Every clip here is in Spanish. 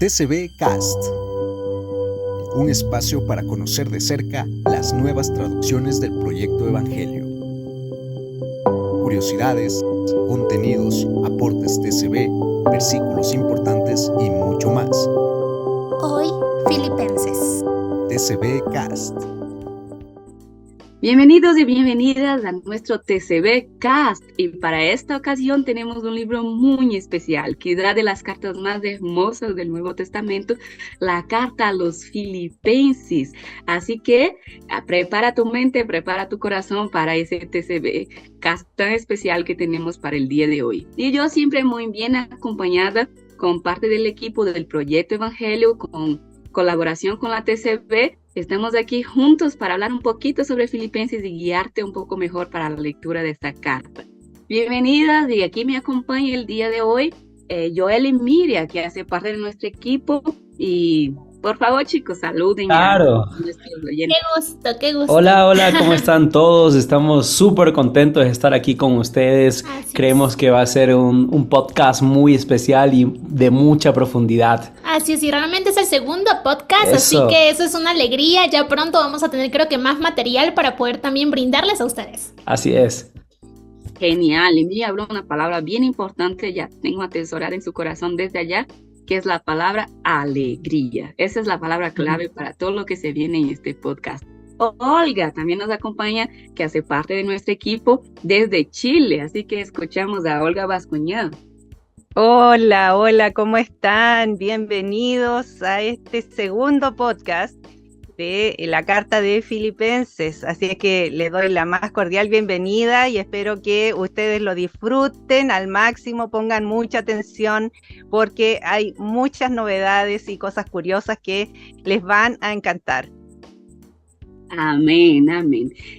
TCB Cast, un espacio para conocer de cerca las nuevas traducciones del proyecto Evangelio. Curiosidades, contenidos, aportes TCB, versículos importantes y mucho más. Hoy, Filipenses. TCB Cast. Bienvenidos y bienvenidas a nuestro TCB Cast, y para esta ocasión tenemos un libro muy especial, quizá de las cartas más hermosas del Nuevo Testamento, la carta a los Filipenses. Así que prepara tu mente, prepara tu corazón para ese TCB Cast tan especial que tenemos para el día de hoy. Y yo siempre muy bien acompañada con parte del equipo del proyecto Evangelio, con colaboración con la TCB. Estamos aquí juntos para hablar un poquito sobre Filipenses y guiarte un poco mejor para la lectura de esta carta. Bienvenidas, y aquí me acompaña el día de hoy Joel y Miriam, que hace parte de nuestro equipo. Y por favor, chicos, saluden. Claro. A nuestros oyentes. Qué gusto. Hola, ¿cómo están todos? Estamos súper contentos de estar aquí con ustedes. Creemos que va a ser un podcast muy especial y de mucha profundidad. Así es, y realmente es el segundo podcast, así que eso es una alegría. Ya pronto vamos a tener, creo que, más material para poder también brindarles a ustedes. Así es. Genial. Y Miriam habló una palabra bien importante, ya tengo atesorada en su corazón desde allá, que es la palabra alegría. Esa es la palabra clave para todo lo que se viene en este podcast. Olga también nos acompaña, que hace parte de nuestro equipo desde Chile, así que escuchamos a Olga Bascuñán. Hola, ¿cómo están? Bienvenidos a este segundo podcast de la carta de Filipenses. Así es que les doy la más cordial bienvenida y espero que ustedes lo disfruten al máximo, pongan mucha atención porque hay muchas novedades y cosas curiosas que les van a encantar. Amén.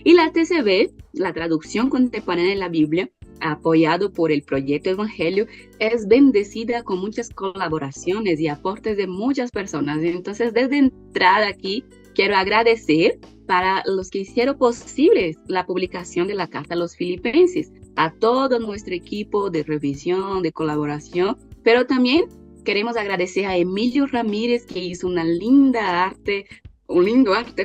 Y la TCB, la traducción contemporánea de la Biblia, apoyado por el proyecto Evangelio, es bendecida con muchas colaboraciones y aportes de muchas personas. Entonces, desde entrada aquí, quiero agradecer para los que hicieron posible la publicación de la carta a los Filipenses, a todo nuestro equipo de revisión, de colaboración, pero también queremos agradecer a Emilio Ramírez, que hizo un lindo arte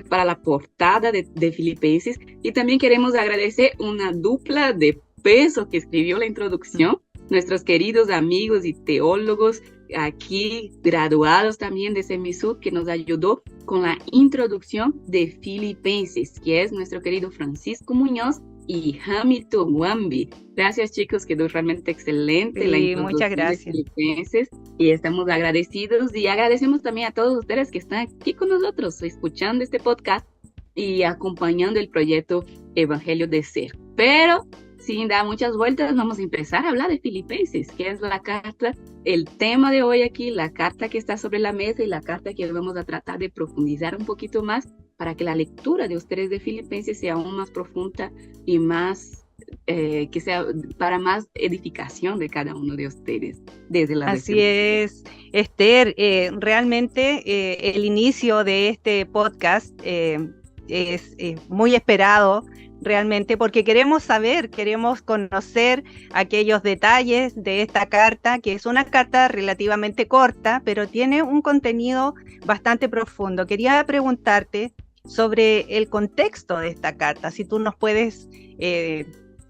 para la portada de Filipenses, y también queremos agradecer una dupla de peso que escribió la introducción, nuestros queridos amigos y teólogos aquí graduados también de Semisud, que nos ayudó con la introducción de Filipenses, que es nuestro querido Francisco Muñoz y Hamilton Wambi. Gracias, chicos, quedó realmente excelente la introducción. Muchas gracias. De Filipenses, y estamos agradecidos, y agradecemos también a todos ustedes que están aquí con nosotros, escuchando este podcast y acompañando el proyecto Evangelio de Ser. Pero sin dar muchas vueltas, vamos a empezar a hablar de Filipenses, que es la carta, el tema de hoy aquí, la carta que está sobre la mesa y la carta que vamos a tratar de profundizar un poquito más para que la lectura de ustedes de Filipenses sea aún más profunda y más, que sea para más edificación de cada uno de ustedes. Desde la Así es, Esther, realmente el inicio de este podcast es muy esperado, realmente, porque queremos conocer aquellos detalles de esta carta, que es una carta relativamente corta, pero tiene un contenido bastante profundo. Quería preguntarte sobre el contexto de esta carta, si tú nos puedes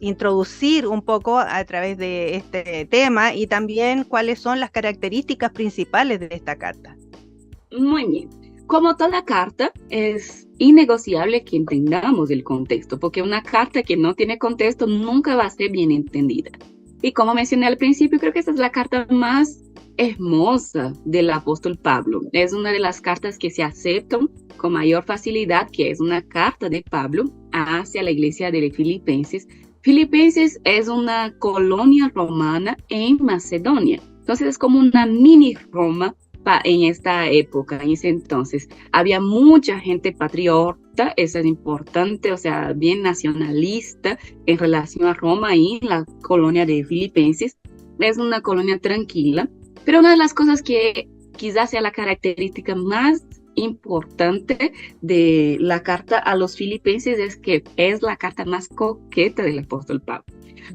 introducir un poco a través de este tema y también cuáles son las características principales de esta carta. Muy bien. Como toda carta, es innegociable que entendamos el contexto, porque una carta que no tiene contexto nunca va a ser bien entendida. Y como mencioné al principio, creo que esta es la carta más hermosa del apóstol Pablo. Es una de las cartas que se aceptan con mayor facilidad, que es una carta de Pablo hacia la iglesia de Filipenses. Filipenses es una colonia romana en Macedonia. Entonces es como una mini Roma en esta época, en ese entonces. Había mucha gente patriota, eso es importante, o sea, bien nacionalista en relación a Roma y la colonia de Filipenses. Es una colonia tranquila, pero una de las cosas que quizás sea la característica más importante de la carta a los Filipenses es que es la carta más coqueta del apóstol Pablo.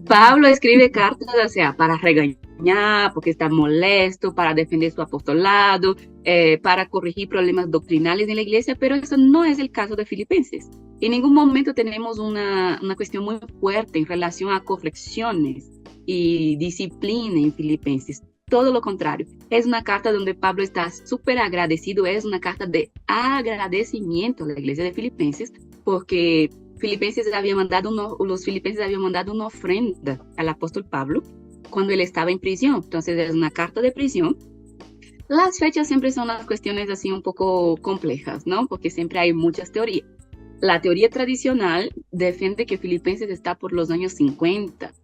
Pablo escribe cartas, o sea, para regañar enseñar, porque está molesto, para defender su apostolado, para corregir problemas doctrinales en la iglesia, pero eso no es el caso de Filipenses. En ningún momento tenemos una cuestión muy fuerte en relación a correcciones y disciplina en Filipenses. Todo lo contrario, es una carta donde Pablo está súper agradecido, es una carta de agradecimiento a la iglesia de Filipenses, porque los filipenses habían mandado una ofrenda al apóstol Pablo cuando él estaba en prisión. Entonces es una carta de prisión. Las fechas siempre son las cuestiones así un poco complejas, ¿no? Porque siempre hay muchas teorías. La teoría tradicional defiende que Filipenses está por los años 50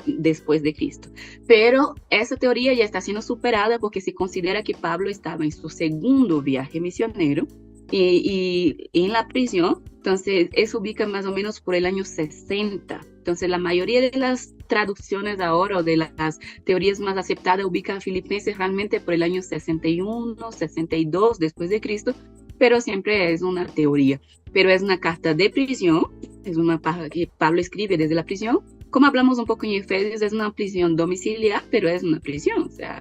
después de Cristo, pero esa teoría ya está siendo superada porque se considera que Pablo estaba en su segundo viaje misionero y en la prisión. Entonces eso ubica más o menos por el año 60. Entonces la mayoría de las traducciones ahora o de las teorías más aceptadas ubican a Filipenses realmente por el año 61, 62 después de Cristo, pero siempre es una teoría. Pero es una carta de prisión, es una carta que Pablo escribe desde la prisión. Como hablamos un poco en Efesios, es una prisión domiciliar, pero es una prisión, o sea,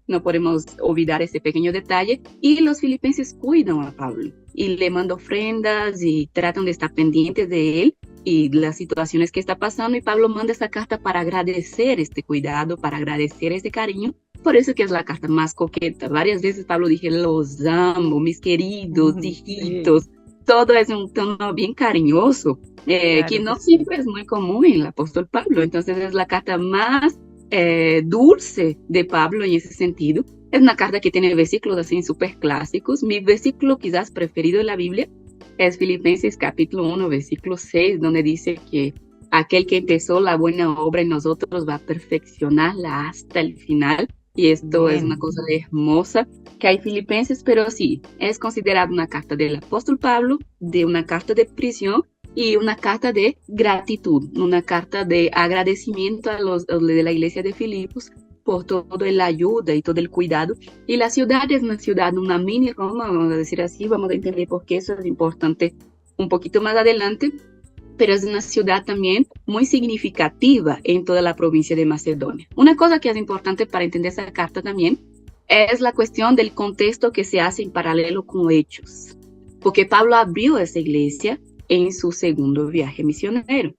no podemos olvidar ese pequeño detalle. Y los filipenses cuidan a Pablo y le mandan ofrendas y tratan de estar pendientes de él y las situaciones que está pasando. Y Pablo manda esa carta para agradecer este cuidado, para agradecer este cariño. Por eso que es la carta más coqueta. Varias veces Pablo dije, los amo, mis queridos hijitos. Todo es un tono bien cariñoso, claro, que no siempre es muy común en el apóstol Pablo. Entonces es la carta más dulce de Pablo en ese sentido. Es una carta que tiene versículos así súper clásicos. Mi versículo quizás preferido de la Biblia es Filipenses capítulo 1, versículo 6, donde dice que aquel que empezó la buena obra en nosotros va a perfeccionarla hasta el final. Y esto es una cosa hermosa que hay Filipenses, pero sí, es considerada una carta del apóstol Pablo, de una carta de prisión y una carta de gratitud, una carta de agradecimiento a los de la iglesia de Filipos por toda la ayuda y todo el cuidado. Y la ciudad es una ciudad, una mini Roma, vamos a decir así, vamos a entender por qué eso es importante un poquito más adelante. Pero es una ciudad también muy significativa en toda la provincia de Macedonia. Una cosa que es importante para entender esa carta también es la cuestión del contexto que se hace en paralelo con Hechos, porque Pablo abrió esa iglesia en su segundo viaje misionero.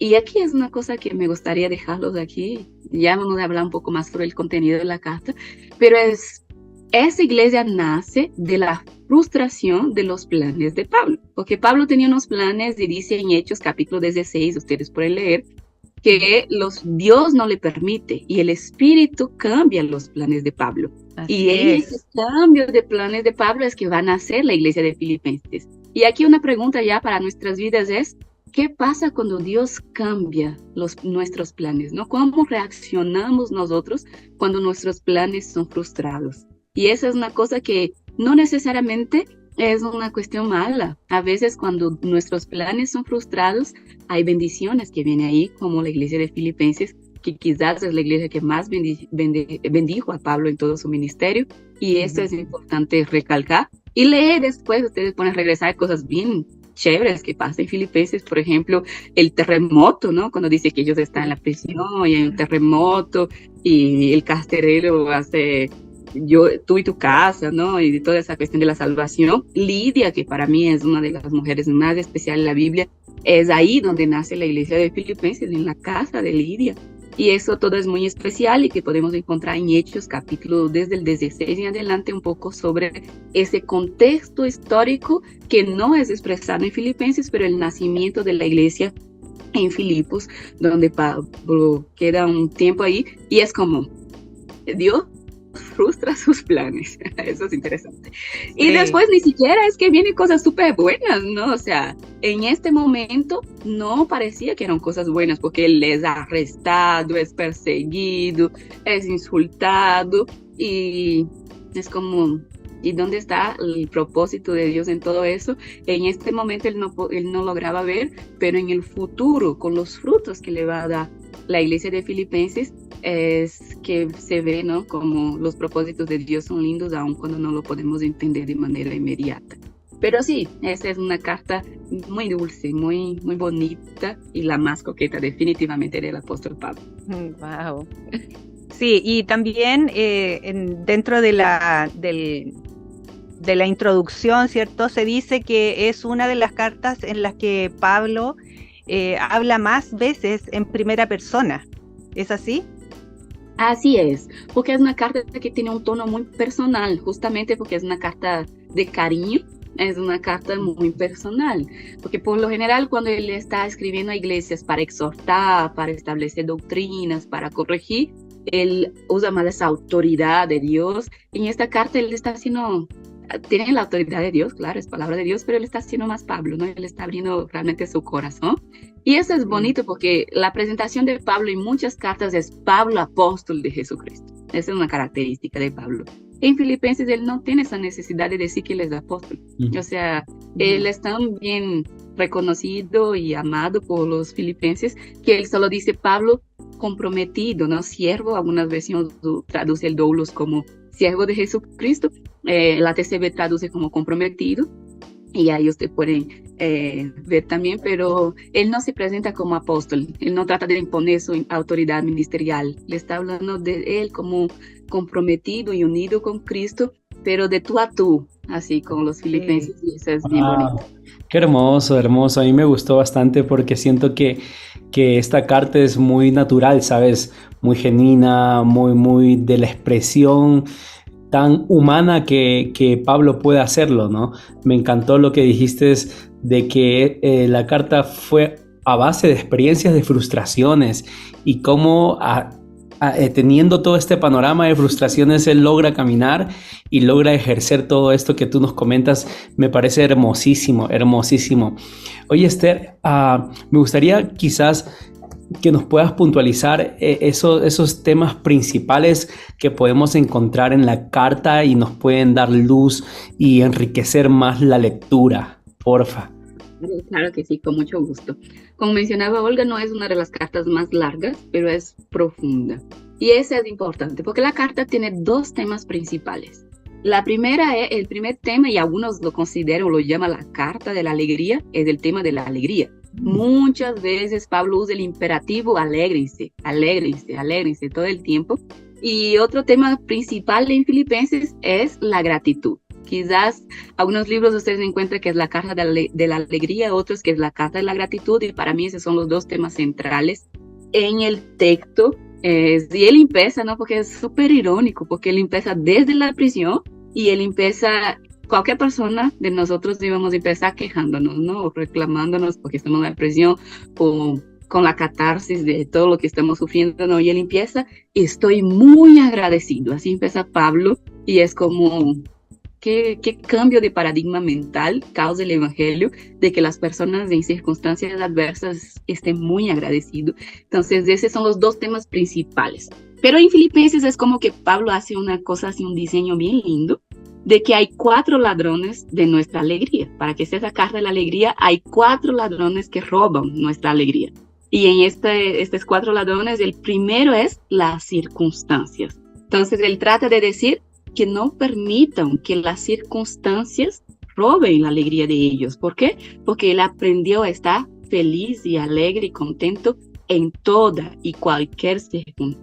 Y aquí es una cosa que me gustaría dejarlos aquí, ya vamos a hablar un poco más sobre el contenido de la carta, pero esa iglesia nace de la frustración de los planes de Pablo, porque Pablo tenía unos planes y dice en Hechos capítulo 16, ustedes pueden leer, que Dios no le permite y el Espíritu cambia los planes de Pablo. Y ese cambio de planes de Pablo es que va a nacer la iglesia de Filipenses. Y aquí una pregunta ya para nuestras vidas es, ¿qué pasa cuando Dios cambia nuestros planes, ¿no? ¿Cómo reaccionamos nosotros cuando nuestros planes son frustrados? Y esa es una cosa que no necesariamente es una cuestión mala. A veces cuando nuestros planes son frustrados, hay bendiciones que vienen ahí, como la iglesia de Filipenses, que quizás es la iglesia que más bendijo a Pablo en todo su ministerio. Y eso es importante recalcar. Y leer después, ustedes pueden regresar a cosas bien chéveres que pasan en Filipenses. Por ejemplo, el terremoto, ¿no? Cuando dice que ellos están en la prisión y hay un terremoto y el carcelero hace... tú y tu casa, ¿no? Y toda esa cuestión de la salvación. Lidia, que para mí es una de las mujeres más especiales en la Biblia, es ahí donde nace la iglesia de Filipenses, en la casa de Lidia. Y eso todo es muy especial y que podemos encontrar en Hechos, capítulo desde el 16 en adelante, un poco sobre ese contexto histórico que no es expresado en Filipenses, pero el nacimiento de la iglesia en Filipos, donde Pablo queda un tiempo ahí y es como Dios frustra sus planes. Eso es interesante. Sí. Y después ni siquiera es que vienen cosas súper buenas, ¿no? O sea, en este momento no parecía que eran cosas buenas porque él es arrestado, es perseguido, es insultado y es como... ¿Y dónde está el propósito de Dios en todo eso? En este momento él no lograba ver, pero en el futuro, con los frutos que le va a dar la iglesia de Filipenses, es que se ve, ¿no? Como los propósitos de Dios son lindos, aun cuando no lo podemos entender de manera inmediata. Pero sí, esa es una carta muy dulce, muy, muy bonita y la más coqueta definitivamente del apóstol Pablo. Wow. Sí, y también dentro de la introducción, ¿cierto? Se dice que es una de las cartas en las que Pablo habla más veces en primera persona. ¿Es así? Así es, porque es una carta que tiene un tono muy personal, justamente porque es una carta de cariño. Es una carta muy personal, porque por lo general cuando él está escribiendo a iglesias para exhortar, para establecer doctrinas, para corregir, él usa más esa autoridad de Dios. En esta carta él está haciendo, tiene la autoridad de Dios, claro, es palabra de Dios, pero él está haciendo más Pablo, ¿no? Él está abriendo realmente su corazón. Y eso es bonito porque la presentación de Pablo en muchas cartas es Pablo, apóstol de Jesucristo. Esa es una característica de Pablo. En Filipenses él no tiene esa necesidad de decir que él es apóstol. O sea, él es tan bien reconocido y amado por los filipenses que él solo dice Pablo comprometido, ¿no? Siervo, algunas versiones traduce el doulos como siervo de Jesucristo, la TCB traduce como comprometido, y ahí usted puede ver también, pero él no se presenta como apóstol, él no trata de imponer su autoridad ministerial, le está hablando de él como comprometido y unido con Cristo, pero de tú a tú, así con los filipenses, y eso es bien bonito. Qué hermoso, hermoso. A mí me gustó bastante porque siento que esta carta es muy natural, ¿sabes? Muy genuina, muy de la expresión tan humana que Pablo puede hacerlo, ¿no? Me encantó lo que dijiste de que la carta fue a base de experiencias de frustraciones y cómo teniendo todo este panorama de frustraciones él logra caminar y logra ejercer todo esto que tú nos comentas. Me parece hermosísimo, hermosísimo. Oye, Esther, me gustaría quizás que nos puedas puntualizar esos temas principales que podemos encontrar en la carta y nos pueden dar luz y enriquecer más la lectura, porfa. Claro que sí, con mucho gusto. Como mencionaba Olga, no es una de las cartas más largas, pero es profunda. Y eso es importante, porque la carta tiene dos temas principales. La primera es el primer tema, y algunos lo consideran, lo llaman la carta de la alegría, es el tema de la alegría. Muchas veces Pablo usa el imperativo alégrense, alégrense, alégrense todo el tiempo. Y otro tema principal en Filipenses es la gratitud. Quizás algunos libros ustedes encuentran que es la carta de la alegría, otros que es la carta de la gratitud, y para mí esos son los dos temas centrales en el texto. Y él empieza, ¿no? Porque es súper irónico, porque él empieza desde la prisión y él empieza, cualquier persona de nosotros íbamos a empezar quejándonos, ¿no? O reclamándonos porque estamos en la prisión o con la catarsis de todo lo que estamos sufriendo, ¿no? Y él empieza, estoy muy agradecido. Así empieza Pablo y es como... ¿Qué cambio de paradigma mental causa el Evangelio de que las personas en circunstancias adversas estén muy agradecidos? Entonces, esos son los dos temas principales. Pero en Filipenses es como que Pablo hace una cosa así, un diseño bien lindo, de que hay 4 ladrones de nuestra alegría. Para que sea esa carta de la alegría, hay 4 ladrones que roban nuestra alegría. Y en estos 4 ladrones, el primero es las circunstancias. Entonces, él trata de decir que no permitan que las circunstancias roben la alegría de ellos. ¿Por qué? Porque él aprendió a estar feliz y alegre y contento en toda y cualquier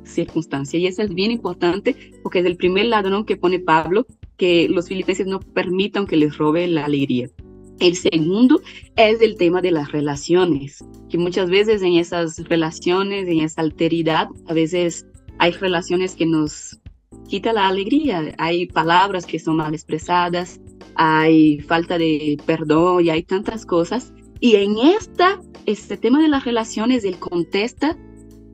circunstancia. Y eso es bien importante porque es el primer ladrón que pone Pablo, que los filipenses no permitan que les robe la alegría. El segundo es el tema de las relaciones, que muchas veces en esas relaciones, en esa alteridad, a veces hay relaciones que nos quita la alegría, hay palabras que son mal expresadas, hay falta de perdón y hay tantas cosas. Y en este tema de las relaciones, él contesta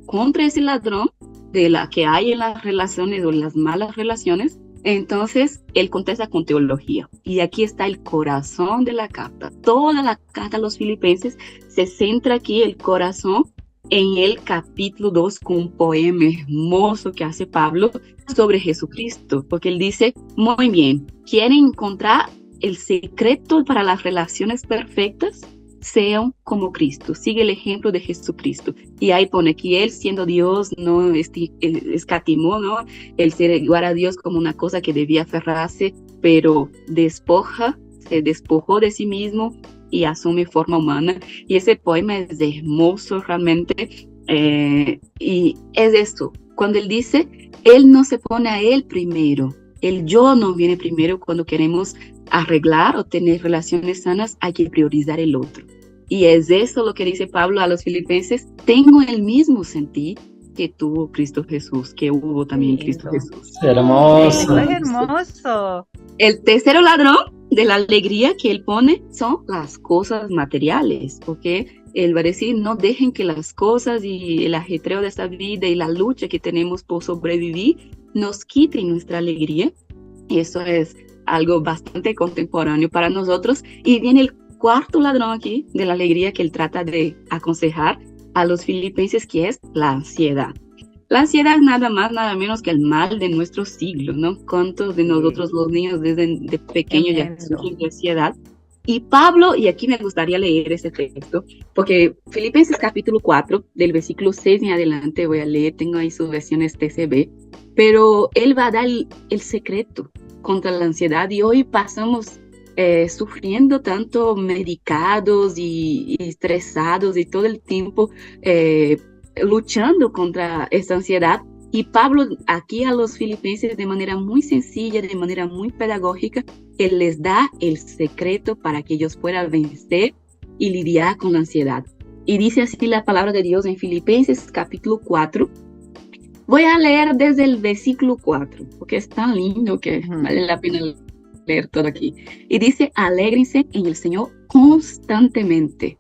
contra ese ladrón de la que hay en las relaciones o en las malas relaciones. Entonces, él contesta con teología. Y aquí está el corazón de la carta. Toda la carta a los filipenses se centra aquí el corazón en el capítulo 2 con un poema hermoso que hace Pablo sobre Jesucristo, porque él dice, muy bien, ¿quieren encontrar el secreto para las relaciones perfectas? Sean como Cristo, sigue el ejemplo de Jesucristo. Y ahí pone que él, siendo Dios, no escatimó, ¿no? El ser igual a Dios como una cosa que debía aferrarse, pero despoja, se despojó de sí mismo y asume forma humana. Y ese poema es hermoso realmente. Y es esto, cuando él dice, él no se pone a él primero, el yo no viene primero. Cuando queremos arreglar o tener relaciones sanas, hay que priorizar el otro. Y es eso lo que dice Pablo a los filipenses: tengo el mismo sentir que tuvo Cristo Jesús, que hubo también Cristo Jesús. Hermoso. Es hermoso. El tercero ladrón de la alegría que él pone son las cosas materiales, porque él va a decir, no dejen que las cosas y el ajetreo de esta vida y la lucha que tenemos por sobrevivir nos quiten nuestra alegría. Y eso es algo bastante contemporáneo para nosotros. Y viene el cuarto ladrón aquí de la alegría que él trata de aconsejar a los filipenses, que es la ansiedad. La ansiedad es nada más, nada menos que el mal de nuestro siglo, ¿no? ¿Cuántos de nosotros los niños desde de pequeños ya sufren de ansiedad? Y Pablo, y aquí me gustaría leer este texto, porque Filipenses capítulo 4, del versículo 6 en adelante voy a leer, tengo ahí sus versiones TCB, pero él va a dar el secreto contra la ansiedad, y hoy pasamos sufriendo tanto medicados y estresados y todo el tiempo luchando contra esta ansiedad. Y Pablo aquí a los filipenses, de manera muy sencilla, de manera muy pedagógica, él les da el secreto para que ellos puedan vencer y lidiar con la ansiedad. Y dice así la palabra de Dios en Filipenses capítulo 4. Voy a leer desde el versículo 4, porque es tan lindo que vale la pena leer todo aquí. Y dice, alégrense en el Señor constantemente.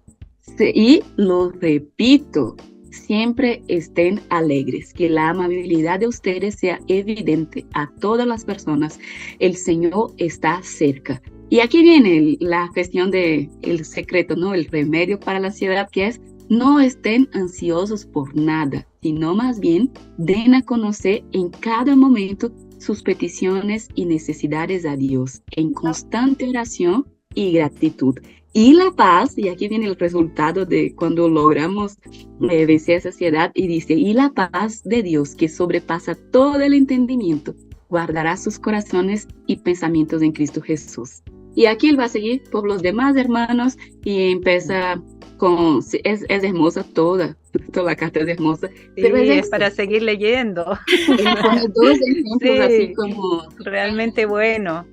Y lo repito, siempre estén alegres, que la amabilidad de ustedes sea evidente a todas las personas. El Señor está cerca. Y aquí viene la cuestión del secreto, ¿no? El remedio para la ansiedad, que es: no estén ansiosos por nada, sino más bien den a conocer en cada momento sus peticiones y necesidades a Dios, en constante oración y gratitud. Y la paz, y aquí viene el resultado de cuando logramos vencer esa ansiedad, y dice, y la paz de Dios, que sobrepasa todo el entendimiento, guardará sus corazones y pensamientos en Cristo Jesús. Y aquí él va a seguir por los demás hermanos y empieza con, es hermosa toda la carta es hermosa. Sí, pero es para seguir leyendo. Él pone dos ejemplos así como realmente bueno.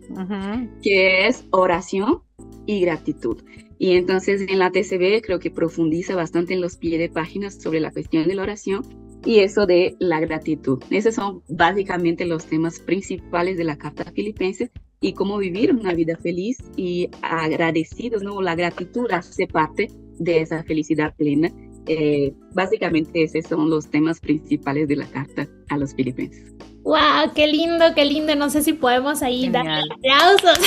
Que es oración y gratitud. Y entonces en la TCB creo que profundiza bastante en los pies de páginas sobre la cuestión de la oración y eso de la gratitud. Esos son básicamente los temas principales de la carta a Filipenses y cómo vivir una vida feliz y agradecidos, ¿no? La gratitud hace parte de esa felicidad plena. Básicamente esos son los temas principales de la carta a los filipenses. ¡Wow! ¡Qué lindo, qué lindo! No sé si podemos ahí dar aplausos.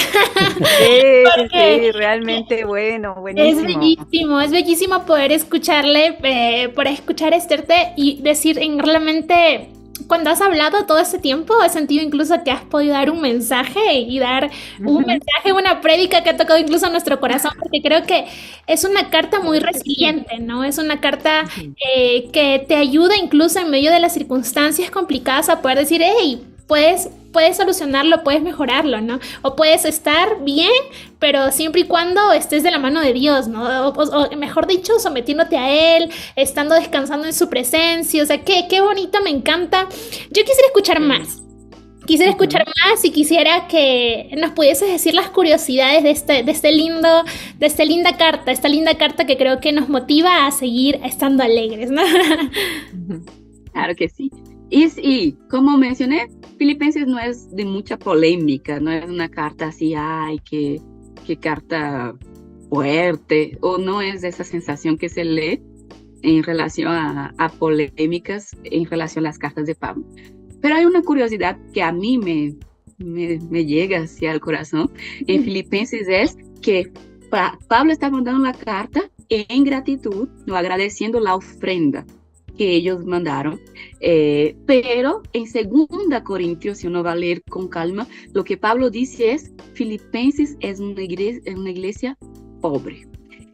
Sí, realmente bueno, buenísimo. Es bellísimo poder escucharle, por escuchar a Esther y decir realmente... Cuando has hablado todo este tiempo, he sentido incluso que has podido dar un mensaje y dar un mensaje, una prédica que ha tocado incluso nuestro corazón, porque creo que es una carta muy resiliente, ¿no? Es una carta que te ayuda incluso en medio de las circunstancias complicadas a poder decir, hey, puedes solucionarlo, puedes mejorarlo, ¿no? O puedes estar bien, pero siempre y cuando estés de la mano de Dios, ¿no? O mejor dicho, sometiéndote a Él, estando descansando en su presencia. O sea, qué bonito, me encanta. Yo quisiera escuchar más. Quisiera escuchar más y quisiera que nos pudieses decir las curiosidades de esta linda carta que creo que nos motiva a seguir estando alegres, ¿no? Claro que sí. Y como mencioné, Filipenses no es de mucha polémica, no es una carta así, ay, qué carta fuerte, o no es esa sensación que se lee en relación a polémicas en relación a las cartas de Pablo. Pero hay una curiosidad que a mí me llega hacia el corazón en Filipenses, es que Pablo está mandando la carta en gratitud, no agradeciendo la ofrenda que ellos mandaron, pero en 2 Corintios, si uno va a leer con calma, lo que Pablo dice es, Filipenses es una iglesia pobre,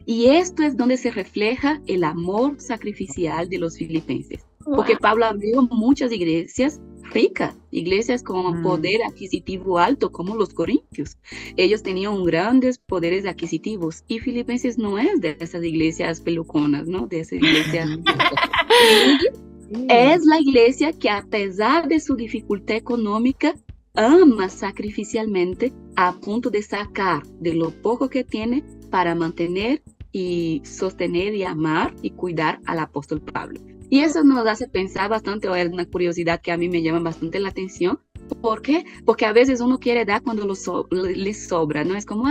y esto es donde se refleja el amor sacrificial de los filipenses, porque Pablo abrió muchas iglesias ricas, iglesias con poder adquisitivo alto, como los corintios. Ellos tenían grandes poderes adquisitivos, y Filipenses no es de esas iglesias peluconas, ¿no? De esas iglesias. Es la iglesia que, a pesar de su dificultad económica, ama sacrificialmente a punto de sacar de lo poco que tiene para mantener y sostener y amar y cuidar al apóstol Pablo. Y eso nos hace pensar bastante, o es una curiosidad que a mí me llama bastante la atención. ¿Por qué? Porque a veces uno quiere dar cuando les sobra, ¿no? Es como,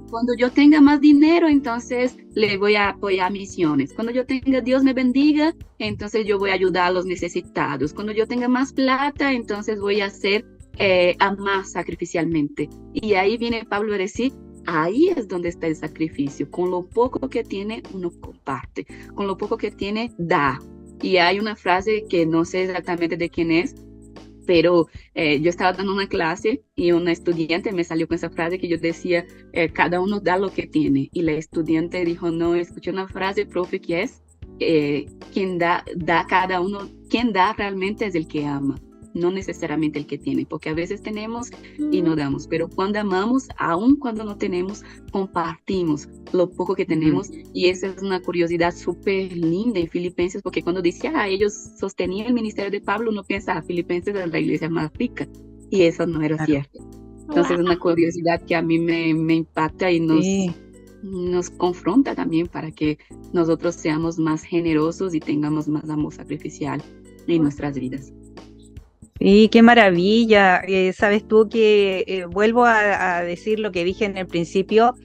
cuando yo tenga más dinero, entonces le voy a apoyar misiones. Cuando yo tenga, Dios me bendiga, entonces yo voy a ayudar a los necesitados. Cuando yo tenga más plata, entonces voy a amar sacrificialmente. Y ahí viene Pablo a decir, ahí es donde está el sacrificio. Con lo poco que tiene, uno comparte. Con lo poco que tiene, da. Y hay una frase que no sé exactamente de quién es, pero yo estaba dando una clase y una estudiante me salió con esa frase que yo decía, cada uno da lo que tiene. Y la estudiante dijo, no, escuché una frase, profe, que es, quien da cada uno, quien da realmente es el que ama, no necesariamente el que tiene, porque a veces tenemos y no damos, pero cuando amamos, aun cuando no tenemos, compartimos lo poco que tenemos. Y esa es una curiosidad súper linda en Filipenses, porque cuando dice, ellos sostenían el ministerio de Pablo, uno piensa, Filipenses es la iglesia más rica, y eso no era cierto. Entonces es una curiosidad que a mí me impacta y nos confronta también para que nosotros seamos más generosos y tengamos más amor sacrificial en nuestras vidas. Sí, qué maravilla. Sabes tú que vuelvo a decir lo que dije en el principio.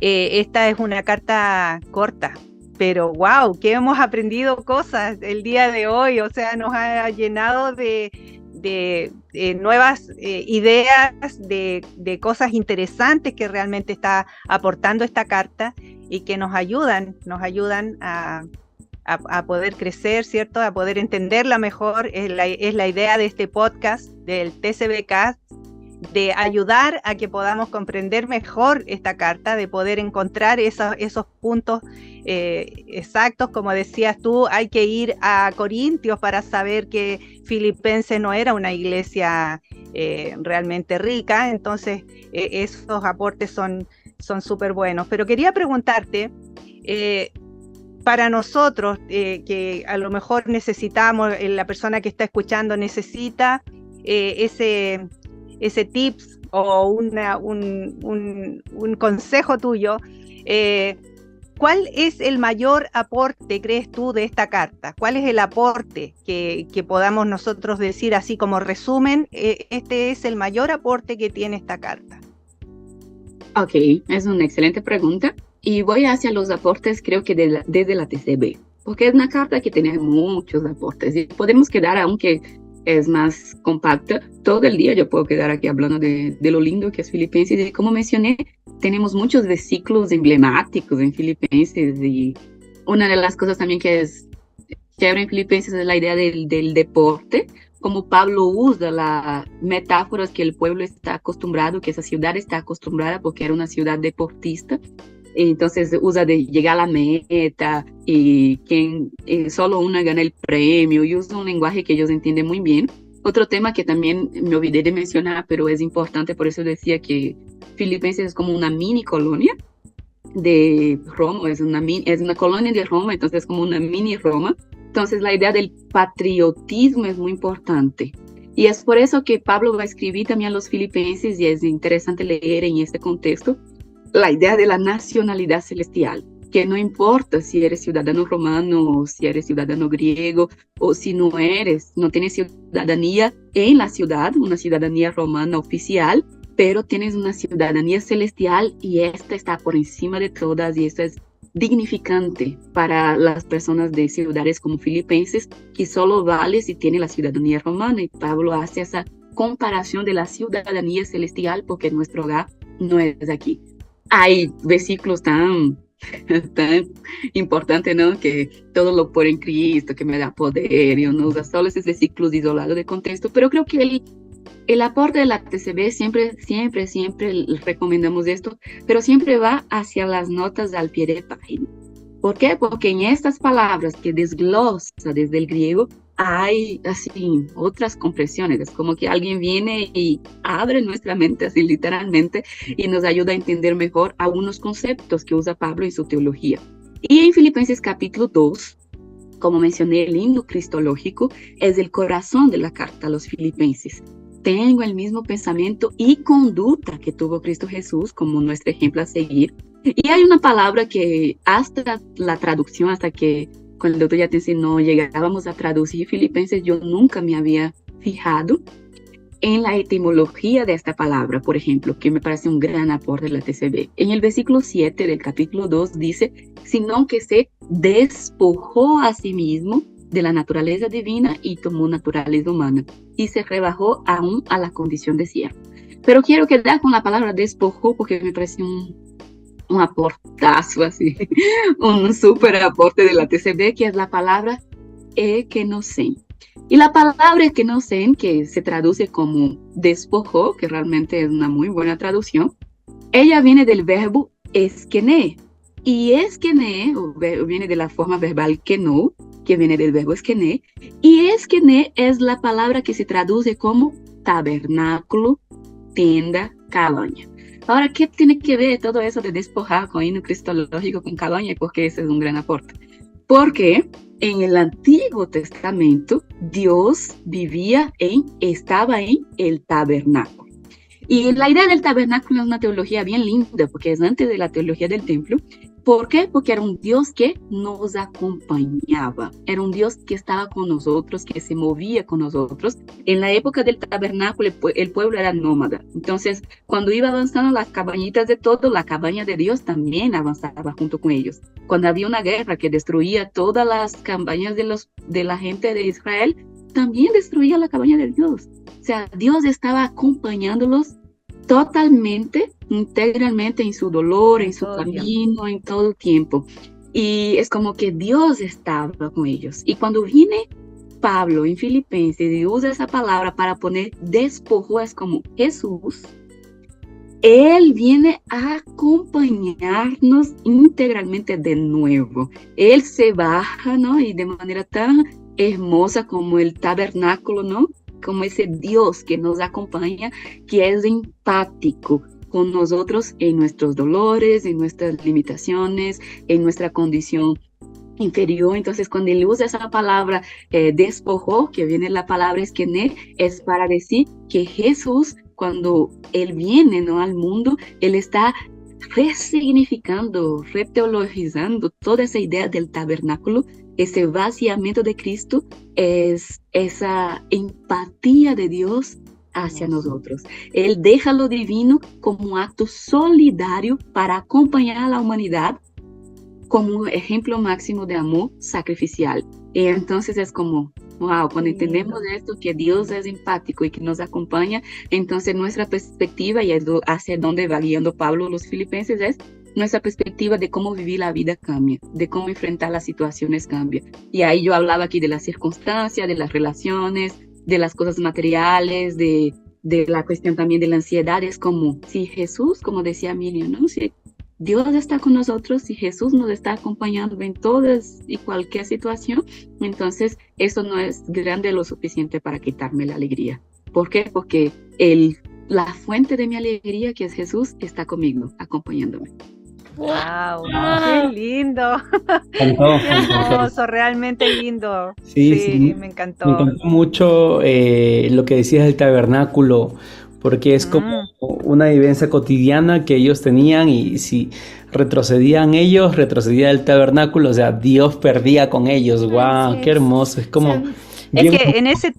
Esta es una carta corta, pero wow, que hemos aprendido cosas el día de hoy. O sea, nos ha llenado de nuevas ideas, de cosas interesantes que realmente está aportando esta carta y que nos ayudan a poder crecer, ¿cierto? A poder entenderla mejor. Es la idea de este podcast, del TCBcast, de ayudar a que podamos comprender mejor esta carta, de poder encontrar esos puntos exactos. Como decías tú, hay que ir a Corintios para saber que Filipenses no era una iglesia realmente rica. Entonces, esos aportes son súper buenos. Pero quería preguntarte, para nosotros, que a lo mejor necesitamos, la persona que está escuchando necesita ese tips o un consejo tuyo, ¿cuál es el mayor aporte, crees tú, de esta carta? ¿Cuál es el aporte que podamos nosotros decir así como resumen? Este es el mayor aporte que tiene esta carta. Ok, es una excelente pregunta. Y voy hacia los aportes, creo que desde la TCB, porque es una carta que tiene muchos aportes y podemos quedar, aunque es más compacta, todo el día yo puedo quedar aquí hablando de lo lindo que es Filipenses. Y como mencioné, tenemos muchos versículos emblemáticos en Filipenses, y una de las cosas también que es chévere en Filipenses es la idea del deporte, como Pablo usa las metáforas que el pueblo está acostumbrado, que esa ciudad está acostumbrada, porque era una ciudad deportista. Entonces usa de llegar a la meta y solo una gana el premio, y usa un lenguaje que ellos entienden muy bien. Otro tema que también me olvidé de mencionar, pero es importante, por eso decía que Filipenses es como una mini colonia de Roma, es una colonia de Roma, entonces es como una mini Roma. Entonces la idea del patriotismo es muy importante. Y es por eso que Pablo va a escribir también a los filipenses, y es interesante leer en este contexto la idea de la nacionalidad celestial, que no importa si eres ciudadano romano o si eres ciudadano griego, o si no tienes ciudadanía en la ciudad, una ciudadanía romana oficial, pero tienes una ciudadanía celestial, y esta está por encima de todas, y esto es dignificante para las personas de ciudades como Filipenses, que solo vale si tiene la ciudadanía romana. Y Pablo hace esa comparación de la ciudadanía celestial, porque nuestro hogar no es aquí. Hay versículos tan importantes, ¿no? Que todo lo puedo en Cristo, que me da poder, y uno usa solo esos versículos isolados de contexto, pero creo que el aporte de la TCB siempre recomendamos esto, pero siempre va hacia las notas al pie de página. ¿Por qué? Porque en estas palabras que desglosa desde el griego, hay así otras compresiones. Es como que alguien viene y abre nuestra mente así literalmente y nos ayuda a entender mejor algunos conceptos que usa Pablo en su teología. Y en Filipenses capítulo 2, como mencioné, el himno cristológico es el corazón de la carta a los filipenses. Tengo el mismo pensamiento y conducta que tuvo Cristo Jesús como nuestro ejemplo a seguir. Y hay una palabra que hasta la traducción, hasta que con el doctor Yatensi no llegábamos a traducir Filipenses, yo nunca me había fijado en la etimología de esta palabra, por ejemplo, que me parece un gran aporte de la TCB. En el versículo 7 del capítulo 2 dice, sino que se despojó a sí mismo de la naturaleza divina y tomó naturaleza humana, y se rebajó aún a la condición de siervo. Pero quiero quedar con la palabra despojó porque me parece un aportazo así, un súper aporte de la TCB, que es la palabra ekenosen. Y la palabra ekenosen, que se traduce como despojó, que realmente es una muy buena traducción, ella viene del verbo eskené. Y eskené viene de la forma verbal keno, que viene del verbo eskené. Y eskené es la palabra que se traduce como tabernáculo, tienda, cabaña. Ahora, ¿qué tiene que ver todo eso de despojar con himno cristológico, con cabaña? Porque ese es un gran aporte. Porque en el Antiguo Testamento, Dios estaba en el tabernáculo. Y la idea del tabernáculo es una teología bien linda, porque es antes de la teología del templo. ¿Por qué? Porque era un Dios que nos acompañaba, era un Dios que estaba con nosotros, que se movía con nosotros. En la época del tabernáculo, el pueblo era nómada. Entonces, cuando iba avanzando las cabañitas de todo, la cabaña de Dios también avanzaba junto con ellos. Cuando había una guerra que destruía todas las cabañas de la gente de Israel, también destruía la cabaña de Dios. O sea, Dios estaba acompañándolos totalmente, integralmente en su dolor, en su camino, en todo el tiempo. Y es como que Dios estaba con ellos. Y cuando viene Pablo en Filipenses y usa esa palabra para poner despojó, es como Jesús, Él viene a acompañarnos integralmente de nuevo. Él se baja, ¿no? Y de manera tan hermosa como el tabernáculo, ¿no? Como ese Dios que nos acompaña, que es empático con nosotros en nuestros dolores, en nuestras limitaciones, en nuestra condición inferior. Entonces, cuando él usa esa palabra despojó, que viene la palabra eskené, es para decir que Jesús, cuando él viene, ¿no?, al mundo, él está resignificando, reteologizando toda esa idea del tabernáculo. Ese vaciamiento de Cristo es esa empatía de Dios hacia nosotros. Él deja lo divino como un acto solidario para acompañar a la humanidad como un ejemplo máximo de amor sacrificial. Y entonces es como, wow, cuando entendemos esto, que Dios es empático y que nos acompaña, entonces nuestra perspectiva, y es hacia donde va guiando Pablo los filipenses, es nuestra perspectiva de cómo vivir la vida cambia, de cómo enfrentar las situaciones cambia. Y ahí yo hablaba aquí de las circunstancias, de las relaciones, de las cosas materiales, de la cuestión también de la ansiedad. Es como si Jesús, como decía Miriam, ¿no? Si Dios está con nosotros, si Jesús nos está acompañando en todas y cualquier situación, entonces eso no es grande lo suficiente para quitarme la alegría. ¿Por qué? Porque la fuente de mi alegría, que es Jesús, está conmigo, acompañándome. ¡Wow! ¡Qué lindo! ¡Qué hermoso! Realmente lindo. Sí, me encantó. Me encantó mucho lo que decías del tabernáculo, porque es como una vivencia cotidiana que ellos tenían, y si retrocedían ellos, retrocedía el tabernáculo, o sea, Dios perdía con ellos. ¡Wow! ¡Qué hermoso! Es como... Es que en ese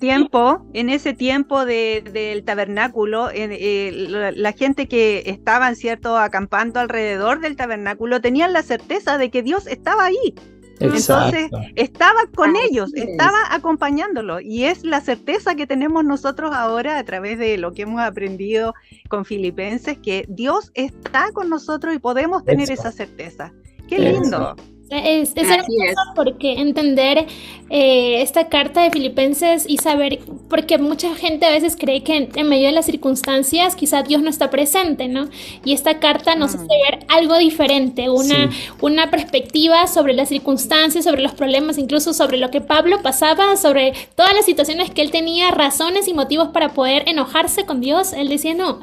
tiempo del tabernáculo, la gente que estaban, ¿cierto?, acampando alrededor del tabernáculo, tenían la certeza de que Dios estaba ahí. Exacto. Entonces, estaba con ellos, estaba acompañándolos. Y es la certeza que tenemos nosotros ahora a través de lo que hemos aprendido con Filipenses, que Dios está con nosotros y podemos tener esa certeza. ¡Qué lindo! Es Así hermoso es. porque entender esta carta de Filipenses y saber, porque mucha gente a veces cree que en medio de las circunstancias quizá Dios no está presente, ¿no? Y esta carta nos hace ver algo diferente, Sí, una perspectiva sobre las circunstancias, sobre los problemas, incluso sobre lo que Pablo pasaba, sobre todas las situaciones que él tenía, razones y motivos para poder enojarse con Dios. Él decía, no,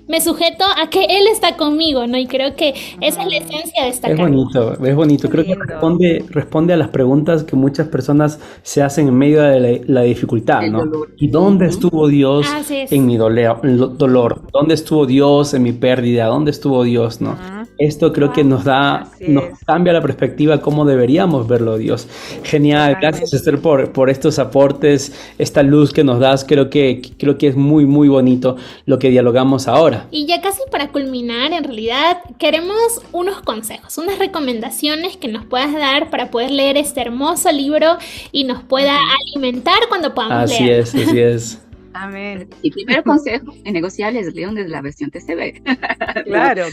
me sujeto a que Él está conmigo, ¿no? Y creo que esa es la esencia de esta es carta. bonito, es bonito. Qué Creo que lindo. responde a las preguntas que muchas personas se hacen en medio de la dificultad, El ¿no? dolor. ¿Y dónde estuvo Dios Así en es. mi dolor? ¿Dónde estuvo Dios en mi pérdida? ¿Dónde estuvo Dios, no? Ujú. Esto creo que Wow. Así nos es, cambia la perspectiva cómo deberíamos verlo Dios. Genial, gracias totalmente. Esther por estos aportes, esta luz que nos das. Creo que es muy, muy bonito lo que dialogamos ahora. Y ya casi para culminar, en realidad queremos unos consejos, unas recomendaciones que nos puedas dar para poder leer este hermoso libro y nos pueda Ujú. alimentar cuando podamos Así leerlo. es, así es. Amén. Y primer consejo, en negociables, lean desde la versión TCB. ¿No? Claro,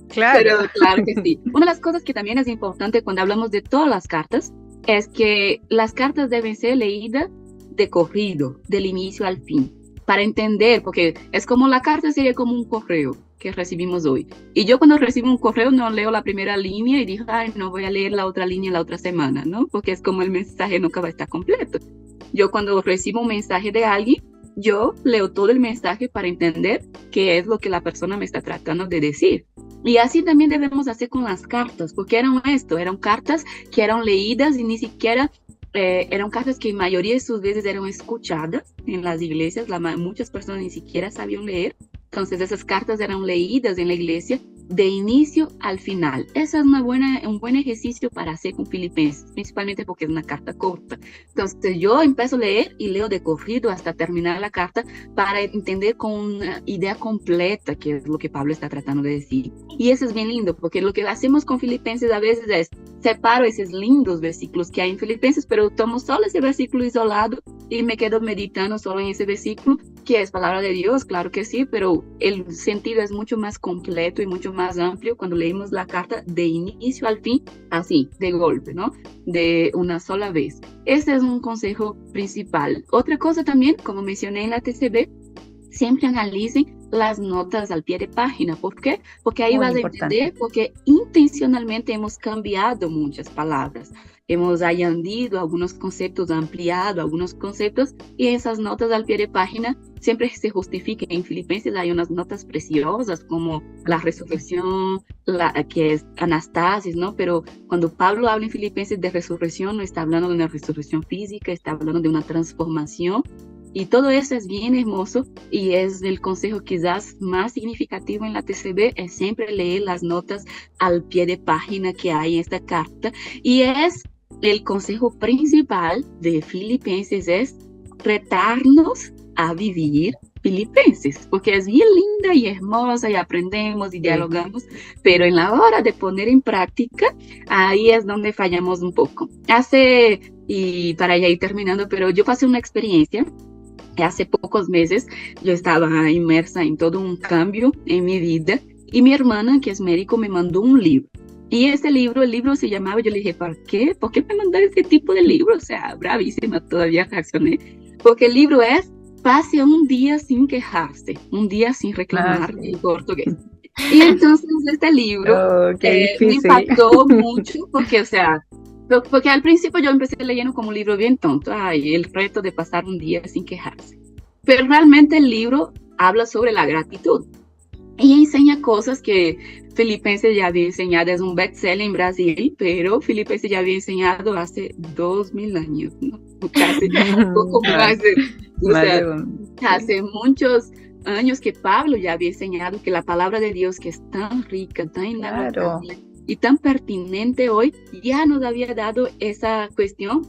Pero claro. claro que sí. Una de las cosas que también es importante cuando hablamos de todas las cartas es que las cartas deben ser leídas de corrido, del inicio al fin, para entender, porque es como la carta sería como un correo que recibimos hoy. Y yo cuando recibo un correo no leo la primera línea y digo, ay, no voy a leer la otra línea la otra semana, ¿no? Porque es como el mensaje nunca va a estar completo. Yo cuando recibo un mensaje de alguien, yo leo todo el mensaje para entender qué es lo que la persona me está tratando de decir. Y así también debemos hacer con las cartas, porque eran cartas que eran leídas y ni siquiera eran cartas que en mayoría de sus veces eran escuchadas en las iglesias, muchas personas ni siquiera sabían leer, entonces esas cartas eran leídas en la iglesia de inicio al final. Eso es un buen ejercicio para hacer con Filipenses, principalmente porque es una carta corta. Entonces yo empiezo a leer y leo de corrido hasta terminar la carta para entender con una idea completa qué es lo que Pablo está tratando de decir. Y eso es bien lindo, porque lo que hacemos con Filipenses a veces es separo esos lindos versículos que hay en Filipenses, pero tomo solo ese versículo isolado y me quedo meditando solo en ese versículo, que es palabra de Dios, claro que sí, pero el sentido es mucho más completo y mucho más amplio cuando leemos la carta de inicio al fin, así, de golpe, ¿no? De una sola vez. Ese es un consejo principal. Otra cosa también, como mencioné en la TCB, siempre analicen las notas al pie de página. ¿Por qué? Porque ahí Muy vas a importante. entender porque intencionalmente hemos cambiado muchas palabras. Hemos añadido algunos conceptos, ampliado algunos conceptos, y esas notas al pie de página siempre se justifican. En Filipenses hay unas notas preciosas como la resurrección, que es Anastasis, ¿no? Pero cuando Pablo habla en Filipenses de resurrección, no está hablando de una resurrección física, está hablando de una transformación. Y todo eso es bien hermoso y es el consejo quizás más significativo en la TCB, es siempre leer las notas al pie de página que hay en esta carta. Y es el consejo principal de Filipenses, es retarnos a vivir Filipenses, porque es bien linda y hermosa y aprendemos y dialogamos, pero en la hora de poner en práctica, ahí es donde fallamos un poco. Y para ya ir terminando, pero yo pasé una experiencia. Hace pocos meses yo estaba inmersa en todo un cambio en mi vida y mi hermana, que es médico, me mandó un libro. Y ese libro, el libro se llamaba, yo le dije, ¿por qué? ¿Por qué me mandaron este tipo de libro? O sea, bravísima, todavía reaccioné. Porque el libro es Pase un día sin quejarse, un día sin reclamar en portugués. Y entonces este libro Oh, qué me difícil. impactó mucho porque, o sea, porque al principio yo empecé leyendo como un libro bien tonto, ay, el reto de pasar un día sin quejarse. Pero realmente el libro habla sobre la gratitud y enseña cosas que Filipenses ya había enseñado. Es un bestseller en Brasil, pero Filipenses ya había enseñado hace 2000 años, ¿no? Casi un poco más, o Más sea, de un- hace muchos años que Pablo ya había enseñado que la palabra de Dios, que es tan rica, tan inagotable y tan pertinente hoy, ya nos había dado esa cuestión,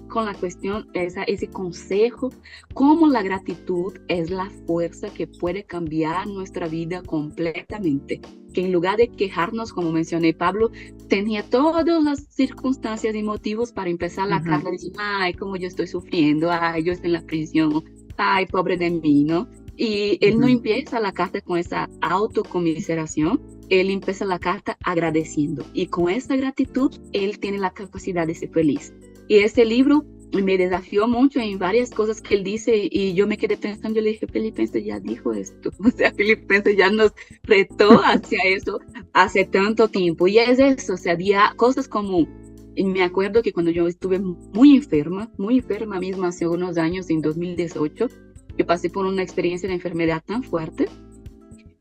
ese consejo, cómo la gratitud es la fuerza que puede cambiar nuestra vida completamente. Que en lugar de quejarnos, como mencioné, Pablo tenía todas las circunstancias y motivos para empezar la carta diciendo, ay, cómo yo estoy sufriendo, ay, yo estoy en la prisión, ay, pobre de mí, ¿no? Y él no empieza la carta con esa autocomiseración, él empieza la carta agradeciendo. Y con esta gratitud, él tiene la capacidad de ser feliz. Y este libro me desafió mucho en varias cosas que él dice y yo me quedé pensando, yo le dije, Filipenses ya dijo esto, o sea, Filipenses ya nos retó hacia eso hace tanto tiempo. Y es eso, o sea, cosas como, me acuerdo que cuando yo estuve muy enferma mismo hace unos años, en 2018, yo pasé por una experiencia de enfermedad tan fuerte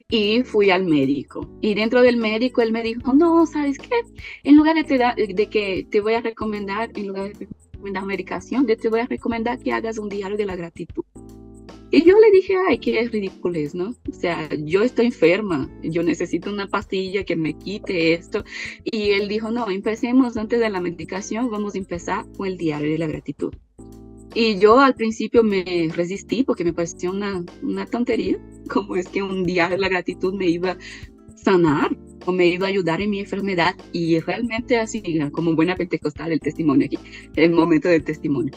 y fui al médico. Y dentro del médico él me dijo, no, ¿sabes qué? En lugar de que te voy a recomendar, en lugar de recomendar medicación, te voy a recomendar que hagas un diario de la gratitud. Y yo le dije, ay, qué ridiculez, ¿no? O sea, yo estoy enferma, yo necesito una pastilla que me quite esto. Y él dijo, no, empecemos antes de la medicación, vamos a empezar con el diario de la gratitud. Y yo al principio me resistí porque me pareció una tontería, como es que un diario de la gratitud me iba a sanar o me iba a ayudar en mi enfermedad. Y realmente así, como buena pentecostal, el testimonio aquí, el momento del testimonio.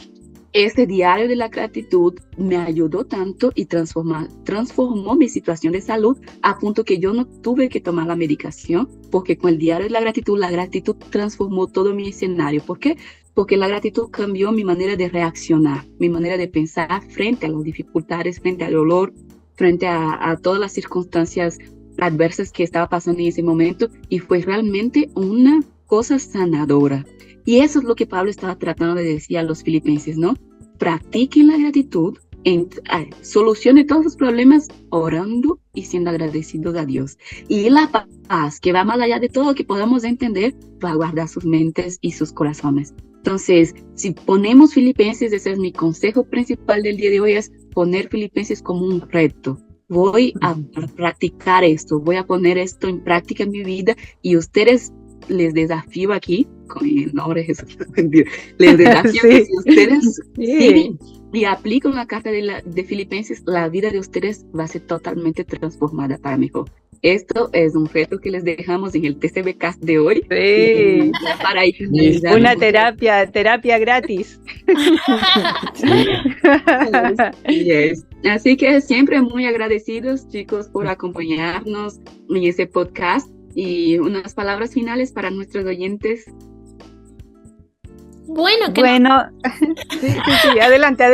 Este diario de la gratitud me ayudó tanto y transformó mi situación de salud a punto que yo no tuve que tomar la medicación, porque con el diario de la gratitud transformó todo mi escenario. ¿Por qué? Porque la gratitud cambió mi manera de reaccionar, mi manera de pensar frente a las dificultades, frente al dolor, frente a todas las circunstancias adversas que estaba pasando en ese momento, y fue realmente una cosa sanadora. Y eso es lo que Pablo estaba tratando de decir a los filipenses, ¿no? Practiquen la gratitud, solucione todos los problemas orando y siendo agradecidos a Dios. Y la paz, que va más allá de todo lo que podamos entender, va a guardar sus mentes y sus corazones. Entonces, si ponemos Filipenses, ese es mi consejo principal del día de hoy, es poner Filipenses como un reto. Voy a practicar esto, voy a poner esto en práctica en mi vida, y ustedes, les desafío aquí, con el nombre de Jesús, les desafío que si ustedes siguen y aplican la carta de Filipenses, la vida de ustedes va a ser totalmente transformada para mejor. Esto es un reto que les dejamos en el TCB Cast de hoy. Sí. Para una terapia gratis. Yes. Así que siempre muy agradecidos, chicos, por acompañarnos en ese podcast. Y unas palabras finales para nuestros oyentes. Bueno, sí, adelante.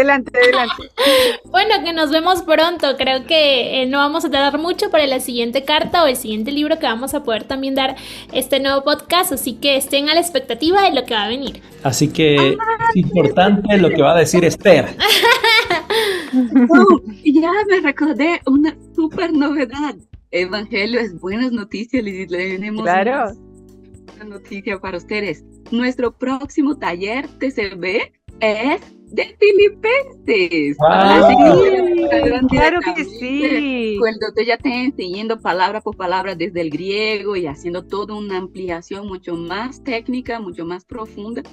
Bueno, que nos vemos pronto. Creo que no vamos a tardar mucho para la siguiente carta o el siguiente libro que vamos a poder también dar este nuevo podcast, así que estén a la expectativa de lo que va a venir. Así que es importante lo que va a decir Esther. Ya me recordé una súper novedad. Evangelio es buenas noticias, les tenemos una noticia para ustedes. Nuestro próximo taller TCB es de Filipenses. ¡Wow! Claro que sí. El doctor ya está enseñando palabra por palabra desde el griego y haciendo toda una ampliación mucho más técnica, mucho más profunda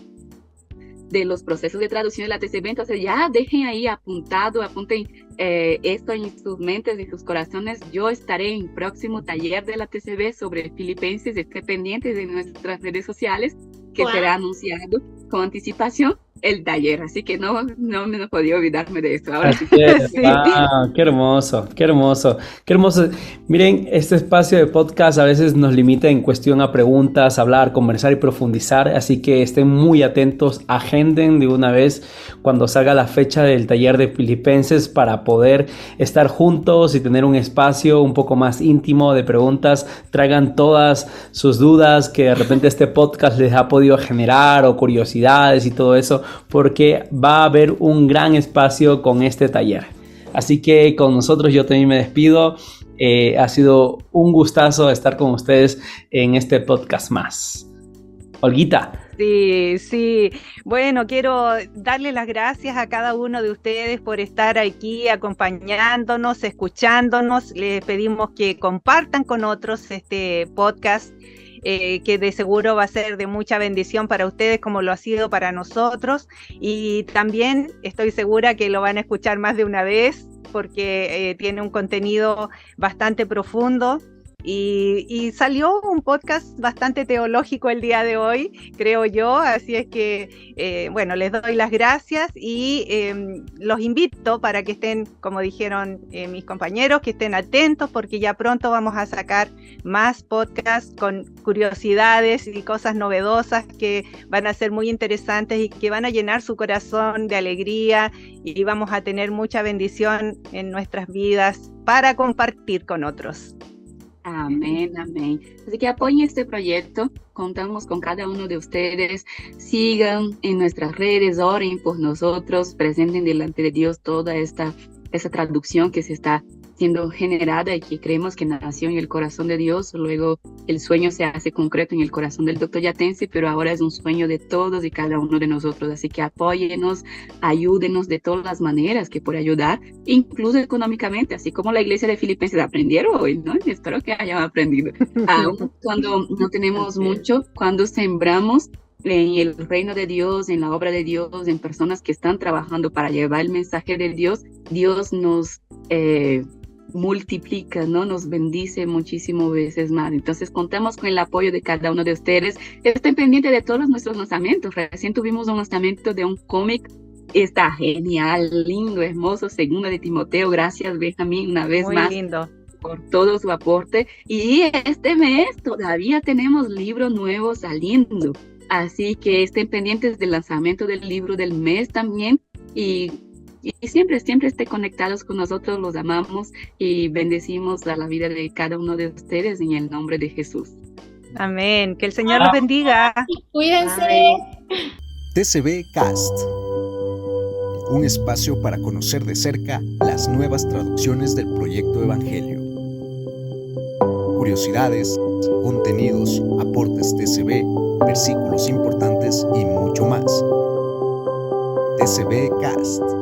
de los procesos de traducción de la TCB. Entonces ya dejen ahí apunten esto en sus mentes y sus corazones. Yo estaré en el próximo taller de la TCB sobre Filipenses. Estén pendientes de nuestras redes sociales, que será anunciado con anticipación el taller, así que no me podía olvidarme de esto. Ahora sí. Qué hermoso. Miren, este espacio de podcast a veces nos limita en cuestión a preguntas, hablar, conversar y profundizar, así que estén muy atentos, agenden de una vez cuando salga la fecha del taller de Filipenses para poder estar juntos y tener un espacio un poco más íntimo de preguntas. Traigan todas sus dudas que de repente este podcast les ha podido generar, o curiosidades y todo eso, porque va a haber un gran espacio con este taller. Así que con nosotros yo también me despido. Ha sido un gustazo estar con ustedes en este podcast más. Olguita. Sí. Bueno, quiero darle las gracias a cada uno de ustedes por estar aquí acompañándonos, escuchándonos. Les pedimos que compartan con otros este podcast, que de seguro va a ser de mucha bendición para ustedes como lo ha sido para nosotros, y también estoy segura que lo van a escuchar más de una vez porque tiene un contenido bastante profundo Y salió un podcast bastante teológico el día de hoy, creo yo, así es que, bueno, les doy las gracias y los invito para que estén, como dijeron mis compañeros, que estén atentos porque ya pronto vamos a sacar más podcasts con curiosidades y cosas novedosas que van a ser muy interesantes y que van a llenar su corazón de alegría y vamos a tener mucha bendición en nuestras vidas para compartir con otros. Amén, amén. Así que apoyen este proyecto, contamos con cada uno de ustedes, sigan en nuestras redes, oren por nosotros, presenten delante de Dios toda esta traducción que se está siendo generada y que creemos que nació en el corazón de Dios, luego el sueño se hace concreto en el corazón del Dr. Yatense, pero ahora es un sueño de todos y cada uno de nosotros, así que apóyenos, ayúdenos de todas las maneras que puede ayudar, incluso económicamente, así como la iglesia de Filipenses aprendieron hoy, ¿no? Espero que hayan aprendido. Aún cuando no tenemos mucho, cuando sembramos en el reino de Dios, en la obra de Dios, en personas que están trabajando para llevar el mensaje de Dios, Dios nos multiplica, ¿no? Nos bendice muchísimas veces más. Entonces contamos con el apoyo de cada uno de ustedes. Estén pendientes de todos nuestros lanzamientos. Recién tuvimos un lanzamiento de un cómic. Está genial, lindo, hermoso, Segunda de Timoteo. Gracias, Benjamín, una vez muy más. Lindo. Por todo su aporte. Y este mes todavía tenemos libros nuevos saliendo. Así que estén pendientes del lanzamiento del libro del mes también. Y siempre estén conectados con nosotros, los amamos y bendecimos a la vida de cada uno de ustedes en el nombre de Jesús. Amén, que el Señor los bendiga. Cuídense. Bye. TCB Cast, un espacio para conocer de cerca las nuevas traducciones del proyecto Evangelio. Curiosidades, contenidos, aportes TCB, versículos importantes y mucho más. TCB Cast.